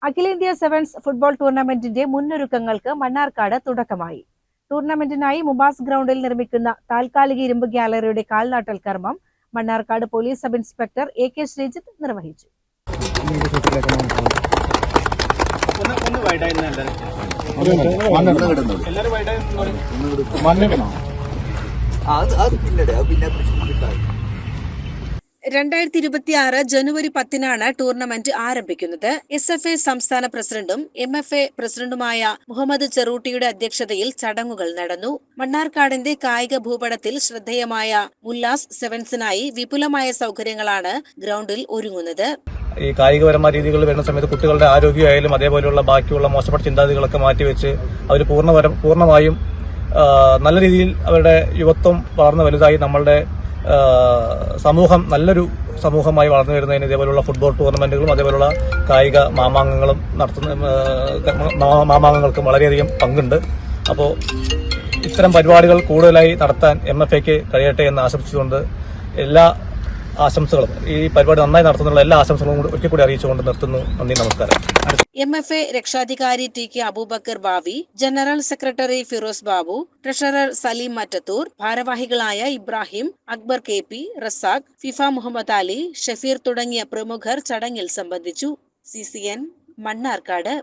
അഖിലേന്ത്യാ sevens football ടൂർണമെന്റിന്റെ മുന്നൊരുക്കങ്ങൾക്ക് Mannarkkad തുടക്കമായി. ടൂർണമെന്റിനായി മുബാസ് ഗ്രൗണ്ടിൽ നിർമ്മിക്കുന്ന താൽക്കാലിക ഇരുമ്പ് ഗ്യാലറിയുടെ കാൽനാട്ടൽ കർമ്മം Mannarkkad police sub inspector AK Sreejith നിർവഹിച്ചു. ജനുവരി 10-നാണ് ടൂർണമെന്റ് ആരംഭിക്കുന്നത്. SFA സംസ്ഥാന പ്രസിഡന്റും MFA പ്രസിഡന്റുമായ മുഹമ്മദ് ചെറൂട്ടിയുടെ അധ്യക്ഷതയിൽ ചടങ്ങുകൾ നടന്നു. മണ്ണാർക്കാടിന്റെ കായിക ഭൂപടത്തിൽ ശ്രദ്ധേയമായ മുല്ലാസ് സെവൻസിനായി വിപുലമായ സൗകര്യങ്ങളാണ് ഗ്രൗണ്ടിൽ ഒരുങ്ങുന്നത്. ഈ കായികപരമായ രീതികളിൽ വരുന്ന സമയത്ത് കുട്ടികളുടെ ആരോഗ്യമായാലും അതേപോലെയുള്ള ബാക്കിയുള്ള മോശപ്പെട്ട ചിന്താഗതികളൊക്കെ മാറ്റിവെച്ച് അവർ പൂർണ്ണമായും നല്ല രീതിയിൽ അവരുടെ യുവത്വം വളർന്നു വലുതായി നമ്മളുടെ സമൂഹം നല്ലൊരു സമൂഹമായി വളർന്നു വരുന്നതിന് ഇതേപോലുള്ള ഫുട്ബോൾ ടൂർണമെന്റുകളും അതേപോലുള്ള കായിക മാമാങ്കങ്ങൾക്കും വളരെയധികം പങ്കുണ്ട്. അപ്പോൾ ഇത്തരം പരിപാടികൾ കൂടുതലായി നടത്താൻ MFAക്ക് കഴിയട്ടെ എന്ന് ആശംസിച്ചുകൊണ്ട് എല്ലാ ആശംസകളും ഈ പരിപാടി നന്നായി നടത്തുന്നുള്ള എല്ലാ ആശംസകളും ഒരിക്കൽ കൂടി അറിയിച്ചുകൊണ്ട് നിർത്തുന്നു. നന്ദി, നമസ്കാരം. MFA രക്ഷാധികാരി TK Abubakar Bavi, general secretary Firoz Babu, treasurer Salim Mattathur, ഭാരവാഹികളായ ഇബ്രാഹിം, അക്ബർ KP, റസാഖ്, ഫിഫ മുഹമ്മദ് അലി, ഷഫീർ തുടങ്ങിയ പ്രമുഖർ ചടങ്ങിൽ സംബന്ധിച്ചു. CCN മണ്ണാർക്കാട്.